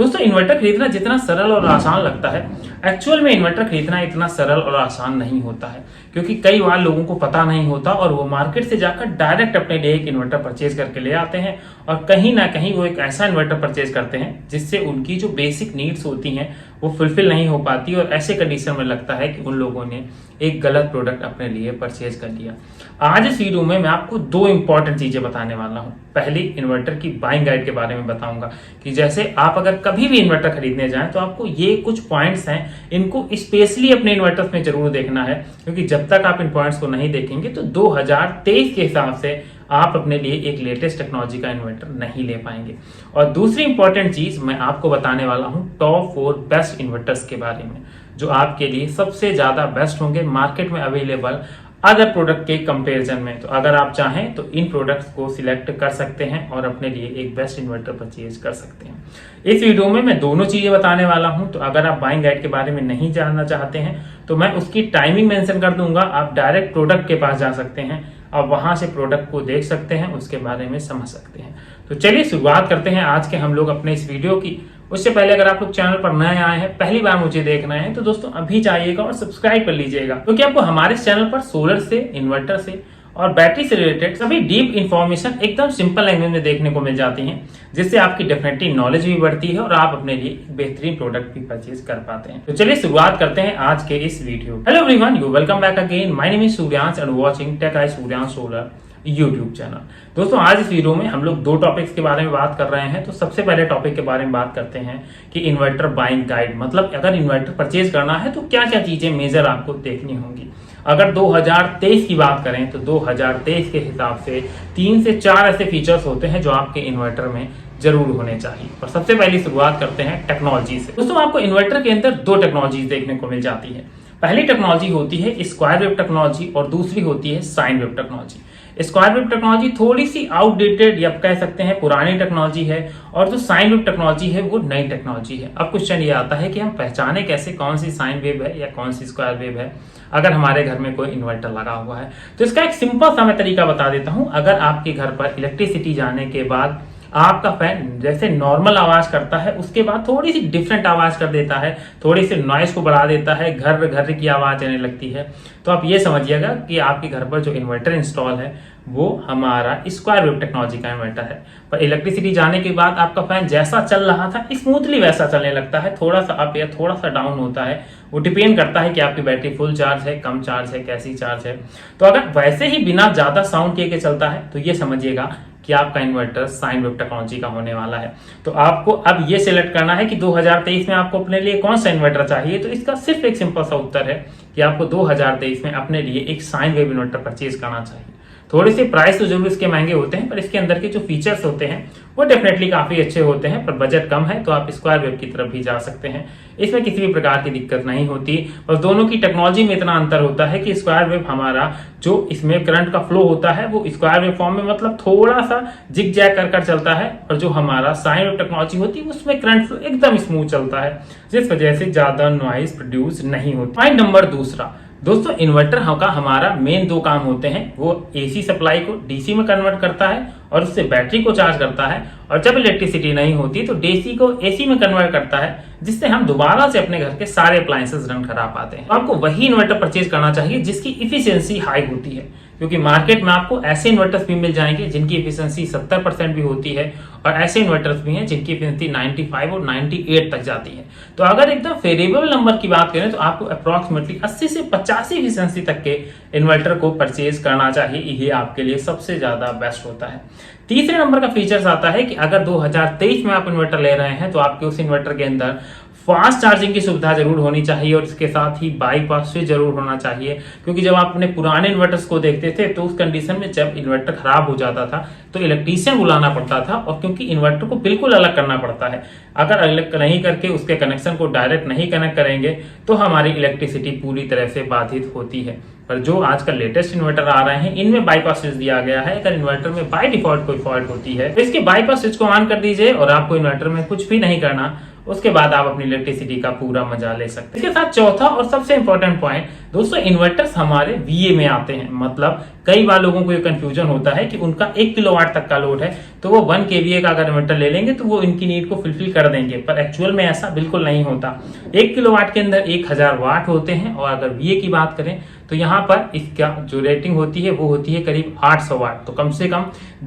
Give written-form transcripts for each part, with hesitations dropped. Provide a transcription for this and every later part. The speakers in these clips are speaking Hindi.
दोस्तों, इन्वर्टर खरीदना जितना सरल और आसान लगता है, एक्चुअल में इन्वर्टर खरीदना इतना सरल और आसान नहीं होता है। क्योंकि कई बार लोगों को पता नहीं होता और वो मार्केट से जाकर डायरेक्ट अपने लिए एक इन्वर्टर परचेज करके ले आते हैं और कहीं ना कहीं वो एक ऐसा इन्वर्टर परचेज करते हैं जिससे उनकी जो बेसिक नीड्स होती हैं वो फुलफिल नहीं हो पाती और ऐसे कंडीशन में लगता है कि उन लोगों ने एक गलत प्रोडक्ट अपने लिए परचेज कर लिया। आज इस वीडियो में मैं आपको दो इंपॉर्टेंट चीजें बताने वाला हूं। पहली, इन्वर्टर की बाइंग गाइड के बारे में बताऊंगा कि जैसे आप अगर कभी भी इन्वर्टर खरीदने जाएं तो आपको ये कुछ पॉइंट्स हैं, इनको स्पेशली अपने इन्वर्टर्स में जरूर देखना है, क्योंकि जब तक आप इन पॉइंट्स को नहीं देखेंगे तो 2023 के हिसाब से आप अपने लिए एक लेटेस्ट टेक्नोलॉजी का इन्वर्टर नहीं ले पाएंगे। और दूसरी इंपॉर्टेंट चीज मैं आपको बताने वाला हूं टॉप 4 बेस्ट इन्वर्टर्स के बारे में, जो आपके लिए सबसे ज्यादा बेस्ट होंगे मार्केट में अवेलेबल अदर प्रोडक्ट के कंपैरिजन में। तो अगर आप चाहें तो इन प्रोडक्ट्स को सिलेक्ट कर सकते हैं और अपने लिए एक बेस्ट इन्वर्टर परचेज कर सकते हैं। इस वीडियो में मैं दोनों चीजें बताने वाला हूं, तो अगर आप बाइंग गाइड के बारे में नहीं जानना चाहते हैं तो मैं उसकी टाइमिंग मेंशन कर दूंगा। आप डायरेक्ट प्रोडक्ट के पास जा सकते हैं, आप वहां से प्रोडक्ट को देख सकते हैं, उसके बारे में समझ सकते हैं। तो चलिए शुरुआत करते हैं आज के हम लोग अपने इस वीडियो की। उससे पहले अगर आप लोग चैनल पर नए आए हैं, पहली बार मुझे देखना है, तो दोस्तों अभी जाइएगा और सब्सक्राइब कर लीजिएगा, क्योंकि आपको हमारे चैनल पर सोलर से, इन्वर्टर से और बैटरी से रिलेटेड सभी डीप इंफॉर्मेशन एकदम सिंपल लैंग्वेज में देखने को मिल जाती हैं, जिससे आपकी डेफिनेटली नॉलेज भी बढ़ती है और आप अपने लिए बेहतरीन प्रोडक्ट भी परचेज कर पाते हैं। तो चलिए शुरुआत करते हैं आज के इस video. Hello everyone, you welcome back again. My name is Suryansh and watching tech I Suryansh solar YouTube channel. दोस्तों, आज इस वीडियो में हम लोग दो टॉपिक्स के बारे में बात कर रहे हैं। तो सबसे पहले टॉपिक के बारे में बात करते हैं कि इन्वर्टर बाइंग गाइड, मतलब अगर इन्वर्टर परचेज करना है तो क्या क्या चीजें मेजर आपको देखनी होंगी। अगर 2023 की बात करें तो 2023 के हिसाब से 3 से 4 ऐसे फीचर्स होते हैं जो आपके इन्वर्टर में जरूर होने चाहिए। और सबसे पहले शुरुआत करते हैं टेक्नोलॉजी से। दोस्तों, आपको इन्वर्टर के अंदर दो टेक्नोलॉजी देखने को मिल जाती है। पहली टेक्नोलॉजी होती है स्क्वायर वेव टेक्नोलॉजी और दूसरी होती है sine wave technology. Square wave technology थोड़ी सी आउटडेटेड या कह सकते हैं पुरानी टेक्नोलॉजी है, और जो साइन वेव टेक्नोलॉजी है वो नई टेक्नोलॉजी है। अब क्वेश्चन ये आता है कि हम पहचाने कैसे कौन सी साइन वेव है या कौन सी स्क्वायर वेव है अगर हमारे घर में कोई इन्वर्टर लगा हुआ है। तो इसका एक सिंपल सा मैं तरीका बता देता हूं। अगर आपके घर पर इलेक्ट्रिसिटी जाने के बाद आपका फैन जैसे नॉर्मल आवाज करता है, उसके बाद थोड़ी सी डिफरेंट आवाज कर देता है, थोड़ी सी नॉइज को बढ़ा देता है, घर घर की आवाज आने लगती है, तो आप ये समझिएगा कि आपके घर पर जो इन्वर्टर इंस्टॉल है वो हमारा स्क्वायर वेव टेक्नोलॉजी का इन्वर्टर है। पर इलेक्ट्रिसिटी जाने के बाद आपका फैन जैसा चल रहा था स्मूथली वैसा चलने लगता है, थोड़ा सा अप या थोड़ा सा डाउन होता है। वो डिपेंड करता है कि आपकी बैटरी फुल चार्ज है, कम चार्ज है, कैसी चार्ज है। तो अगर वैसे ही बिना ज्यादा साउंड किए के चलता है तो ये समझिएगा कि आपका इन्वर्टर साइन वेव टेक्नोलॉजी का होने वाला है। तो आपको अब ये सिलेक्ट करना है कि 2023 में आपको अपने लिए कौन सा इन्वर्टर चाहिए। तो इसका सिर्फ एक सिंपल सा उत्तर है कि आपको 2023 में अपने लिए एक साइन वेव इन्वर्टर परचेज करना चाहिए। थोड़े से प्राइस तो जरूर इसके महंगे होते हैं, पर इसके अंदर के जो फीचर्स होते हैं वो डेफिनेटली काफी अच्छे होते हैं। पर बजट कम है तो आप स्क्वायर वेव की तरफ भी जा सकते हैं, इसमें किसी भी प्रकार की दिक्कत नहीं होती। बस दोनों की टेक्नोलॉजी में इतना अंतर होता है कि स्क्वायर वेव हमारा जो इसमें करंट का फ्लो होता है वो स्क्वायर वेव फॉर्म में मतलब थोड़ा सा जिग जैग कर चलता है, और जो हमारा साइन वेव टेक्नोलॉजी होती है उसमें करंट फ्लो एकदम स्मूथ चलता है, जिस वजह से ज्यादा नॉइज प्रोड्यूस नहीं होती। पॉइंट नंबर दूसरा, दोस्तों इन्वर्टर का हमारा मेन दो काम होते हैं। वो एसी सप्लाई को डीसी में कन्वर्ट करता है और उससे बैटरी को चार्ज करता है, और जब इलेक्ट्रिसिटी नहीं होती तो डीसी को एसी में कन्वर्ट करता है, जिससे हम दोबारा से अपने घर के सारे अप्लायंसेस रन करा पाते हैं। तो आपको वही इन्वर्टर परचेज करना चाहिए जिसकी इफिशियंसी हाई होती है, क्योंकि मार्केट में आपको ऐसे इन्वर्टर्स भी मिल जाएंगे जिनकी इफिशियंसी 70% भी होती है, और ऐसे इन्वर्टर्स भी हैं जिनकी इफिशियंसी 95 और 98 तक जाती है। तो अगर एकदम फेवरेबल नंबर की बात करें तो आपको अप्रोक्सीमेटली 80 से 85 इफिशियंसी तक के इन्वर्टर को परचेज करना चाहिए, ये आपके लिए सबसे ज्यादा बेस्ट होता है। तीसरे नंबर का फीचर्स आता है कि अगर 2023 में आप इन्वर्टर ले रहे हैं तो आपके उस इन्वर्टर के अंदर फास्ट चार्जिंग की सुविधा जरूर होनी चाहिए, और इसके साथ ही बाईपास स्विच जरूर होना चाहिए। क्योंकि जब आप अपने पुराने इन्वर्टर्स को देखते थे तो उस कंडीशन में जब इन्वर्टर खराब हो जाता था तो इलेक्ट्रीशियन बुलाना पड़ता था, और क्योंकि इन्वर्टर को बिल्कुल अलग करना पड़ता है, अगर अलग नहीं करके उसके कनेक्शन को डायरेक्ट नहीं कनेक्ट करेंगे तो हमारी इलेक्ट्रिसिटी पूरी तरह से बाधित होती है। पर जो आजकल लेटेस्ट इन्वर्टर आ रहे हैं इनमें बाईपास स्विच दिया गया है। अगर इन्वर्टर में बाय डिफॉल्ट कोई फॉल्ट होती है तो इसके बाईपास स्विच को ऑन कर दीजिए और आपको इन्वर्टर में कुछ भी नहीं करना, उसके बाद आप अपनी इलेक्ट्रिसिटी का पूरा मजा ले सकते हैं। इसके साथ चौथा और सबसे इंपॉर्टेंट पॉइंट दोस्तों, इन्वर्टर्स हमारे VA में आते हैं। मतलब कई बार लोगों को ये कंफ्यूजन होता है कि उनका 1 किलोवाट तक का लोड है तो वो 1 kVA का अगर इन्वर्टर ले लेंगे तो वो इनकी नीड को फुलफिल कर देंगे, पर एक्चुअल में ऐसा बिल्कुल नहीं होता। 1 किलोवाट के अंदर 1000 वाट होते हैं और अगर VA की बात करें तो यहाँ पर इसका जो रेटिंग होती है वो होती है करीब 800 वाट, तो कम से कम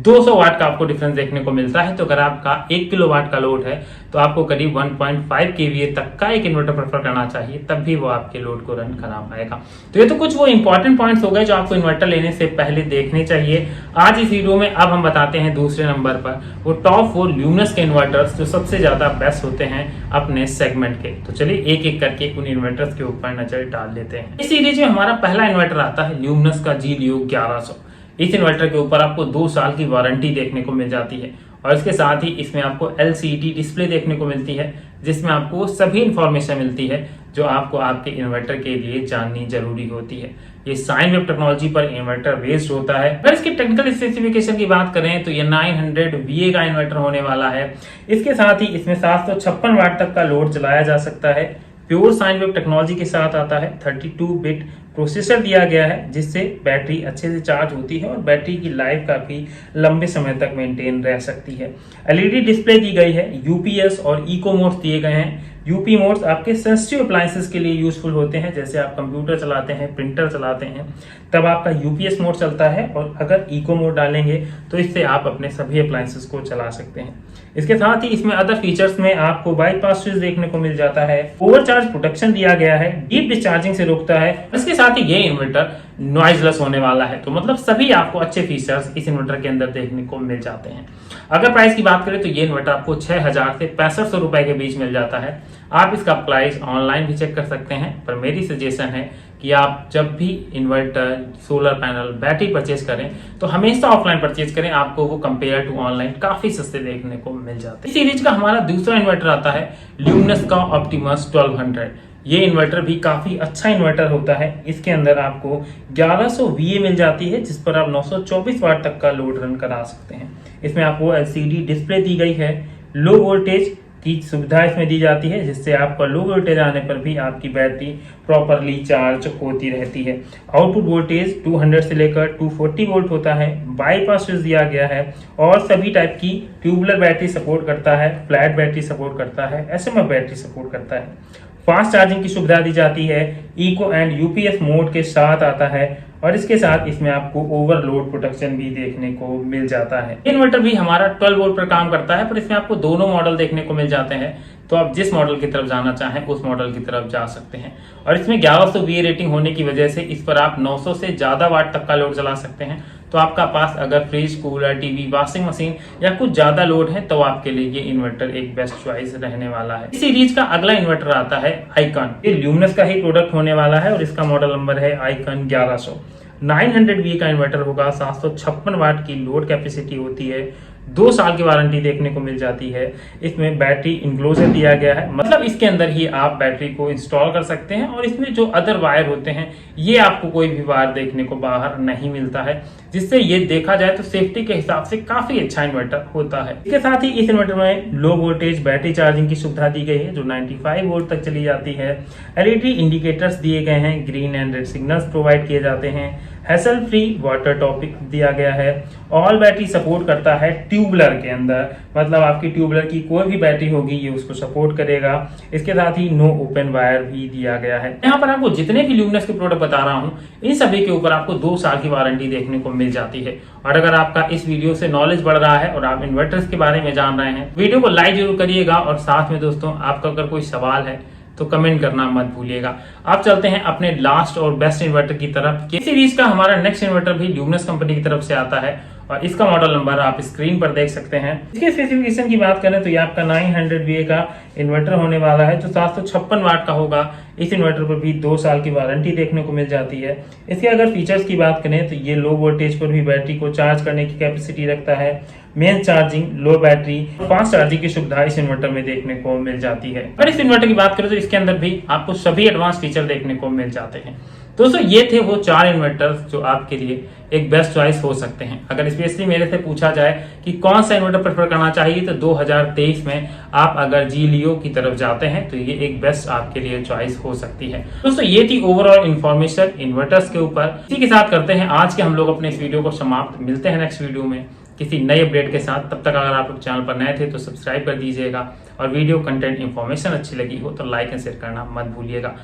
200 वाट का आपको डिफरेंस देखने को मिलता है। तो अगर आपका 1 किलोवाट का लोड है तो आपको करीब 1.5 kVA तक का एक इन्वर्टर प्रेफर करना चाहिए, तब भी वो आपके लोड को रन करा पाएगा। तो ये तो कुछ वो इंपॉर्टेंट पॉइंट्स हो गए जो आपको इन्वर्टर लेने से पहले देखने चाहिए। आज इस वीडियो में अब हम बताते हैं दूसरे नंबर पर वो टॉप 4 ल्यूमिनस के इन्वर्टर्स जो सबसे ज्यादा बेस्ट होते हैं अपने सेगमेंट के। तो चलिए एक एक करके उन इन्वर्टर्स के ऊपर नजर डाल लेते हैं। इस सीरीज में हमारा पहला इन्वर्टर आता है ल्यूमिनस का G-Leo 1100। इस इन्वर्टर के ऊपर आपको 2 साल की वारंटी देखने को मिल जाती है और इसके साथ ही इसमें आपको LCD डिस्प्ले देखने को मिलती है जिसमें आपको सभी इंफॉर्मेशन मिलती है जो आपको आपके इन्वर्टर के लिए जाननी जरूरी होती है। ये साइन वेव टेक्नोलॉजी पर इन्वर्टर बेस्ड होता है। अगर इसकी टेक्निकल स्पेसिफिकेशन की बात करें तो ये 900 VA का इन्वर्टर होने वाला है। इसके साथ ही इसमें 756 वाट तक का लोड चलाया जा सकता है। प्योर साइन वेव टेक्नोलॉजी के साथ आता है। 32 बिट प्रोसेसर दिया गया है जिससे बैटरी अच्छे से चार्ज होती है और बैटरी की लाइफ काफी लंबे समय तक मेंटेन रह सकती है। LED डिस्प्ले दी गई है। UPS और इको मोड्स दिए गए हैं। यूपी मोड्स आपके सेंसिटिव अप्लायंसेस के लिए यूजफुल होते हैं, जैसे आप कंप्यूटर चलाते हैं, प्रिंटर चलाते हैं, तब आपका यूपीएस मोड चलता है और अगर इको मोड डालेंगे तो इससे आप अपने सभी अप्लायंसेस को चला सकते हैं। इसके साथ ही इसमें अदर फीचर्स में आपको बाईपास स्विच देखने को मिल जाता है। ओवरचार्ज प्रोटेक्शन दिया गया है, डीप डिस्चार्जिंग से रोकता है। इसके साथ ही ये इन्वर्टर नॉइजलेस होने वाला है, तो मतलब सभी आपको अच्छे फीचर्स इस इन्वर्टर के अंदर देखने को मिल जाते हैं। अगर प्राइस की बात करें तो ये इन्वर्टर आपको 6000 से 6500 रुपए के बीच मिल जाता है। आप इसका प्राइस ऑनलाइन भी चेक कर सकते हैं, पर मेरी सजेशन है कि आप जब भी inverter, solar panel, battery purchase करें तो हमेशा ऑफलाइन परचेज करें, आपको वो कंपेयर टू ऑनलाइन काफी सस्ते देखने को मिल जाते हैं। इस सीरीज का हमारा दूसरा इन्वर्टर आता है ल्यूमिनस का ऑप्टिमस 1200। ये इन्वर्टर भी काफी अच्छा इन्वर्टर होता है। इसके अंदर आपको 1100 VA मिल जाती है जिस पर आप 924 वाट तक का लोड रन करा सकते हैं। इसमें आपको LCD डिस्प्ले दी गई है। लो वोल्टेज की सुविधा इसमें दी जाती है जिससे आपका लो वोल्टेज आने पर भी आपकी बैटरी प्रॉपरली चार्ज होती रहती है। आउटपुट वोल्टेज 200 से लेकर 240 वोल्ट होता है। बाईपास स्विच दिया गया है और सभी टाइप की ट्यूबुलर बैटरी सपोर्ट करता है, फ्लैट बैटरी सपोर्ट करता है, SMF बैटरी सपोर्ट करता है। फास्ट चार्जिंग की सुविधा दी जाती है। इको एंड UPS मोड के साथ आता है और इसके साथ इसमें आपको ओवरलोड प्रोटेक्शन भी देखने को मिल जाता है। इन्वर्टर भी हमारा 12 वोल्ट पर काम करता है, पर इसमें आपको दोनों मॉडल देखने को मिल जाते हैं, तो आप जिस मॉडल की तरफ जाना चाहें उस मॉडल की तरफ जा सकते हैं। और इसमें 1100 VA रेटिंग होने की वजह से इस पर आप 900 से ज्यादा वाट तक का लोड चला सकते हैं। तो आपका पास अगर fridge, cooler, TV, washing machine या कुछ ज्यादा लोड है तो आपके लिए ये इन्वर्टर एक बेस्ट चॉइस रहने वाला है। इस सीरीज का अगला इन्वर्टर आता है आइकन। ये ल्यूमिनस का ही प्रोडक्ट होने वाला है और इसका मॉडल नंबर है आइकन 1100। 900 VA का इन्वर्टर होगा। 756 वाट की लोड कैपेसिटी होती है। 2 साल की वारंटी देखने को मिल जाती है। इसमें बैटरी इंक्लोजर दिया गया है, मतलब इसके अंदर ही आप बैटरी को इंस्टॉल कर सकते हैं और इसमें जो अदर वायर होते हैं ये आपको कोई भी वायर देखने को बाहर नहीं मिलता है, जिससे ये देखा जाए तो सेफ्टी के हिसाब से काफी अच्छा इन्वर्टर होता है। इसके साथ ही इस इन्वर्टर में लो वोल्टेज बैटरी चार्जिंग की सुविधा दी गई है जो 95 वोल्ट तक चली जाती है। LED इंडिकेटर्स दिए गए हैं, green and red signals provide किए जाते हैं। हैसल फ्री वाटर टॉपिक दिया गया है। ऑल बैटरी सपोर्ट करता है ट्यूबुलर के अंदर, मतलब आपकी ट्यूबुलर की कोई भी बैटरी होगी ये उसको सपोर्ट करेगा। इसके साथ ही नो ओपन वायर भी दिया गया है। यहाँ पर आपको जितने भी ल्यूमिनस के प्रोडक्ट बता रहा हूँ इन सभी के ऊपर आपको 2 साल की वारंटी देखने को मिल जाती है। और अगर आपका इस वीडियो से नॉलेज बढ़ रहा है और आप इन्वर्टर्स के बारे में जान रहे हैं, वीडियो को लाइक जरूर करिएगा और साथ में दोस्तों आपका अगर कोई सवाल है तो कमेंट करना मत भूलिएगा। आप चलते हैं अपने लास्ट और बेस्ट इन्वर्टर की तरफ। इस सीरीज का हमारा नेक्स्ट इन्वर्टर भी ल्यूमिनस कंपनी की तरफ से आता है और इसका मॉडल नंबर आप स्क्रीन पर देख सकते हैं। इसके स्पेसिफिकेशन की बात करें तो ये आपका 900 VA का इन्वर्टर होने वाला है जो 756 वाट का होगा। इस इन्वर्टर पर भी 2 साल की वारंटी देखने को मिल जाती है। इसके अगर फीचर्स की बात करें तो ये लो वोल्टेज पर भी बैटरी को चार्ज करने की कैपेसिटी रखता है। मेन चार्जिंग, लो बैटरी, फास्ट चार्जिंग की सुविधा इस इन्वर्टर में देखने को मिल जाती है। और इस इन्वर्टर की बात करें तो इसके अंदर भी आपको सभी एडवांस फीचर देखने को मिल जाते हैं। दोस्तों ये थे वो 4 इन्वर्टर्स जो आपके लिए एक बेस्ट चॉइस हो सकते हैं। अगर स्पेशली मेरे से पूछा जाए कि कौन सा इन्वर्टर प्रेफर करना चाहिए, तो 2023 में आप अगर जी लियो की तरफ जाते हैं तो ये एक बेस्ट आपके लिए चॉइस हो सकती है। दोस्तों ये थी ओवरऑल इन्फॉर्मेशन इन्वर्टर्स के ऊपर। इसी के साथ करते हैं आज के हम लोग अपने इस वीडियो को समाप्त। मिलते हैं नेक्स्ट वीडियो में किसी नए अपडेट के साथ। तब तक अगर आप लोग चैनल पर नए थे तो सब्सक्राइब कर दीजिएगा और वीडियो कंटेंट इन्फॉर्मेशन अच्छी लगी हो तो लाइक एंड शेयर करना मत भूलिएगा।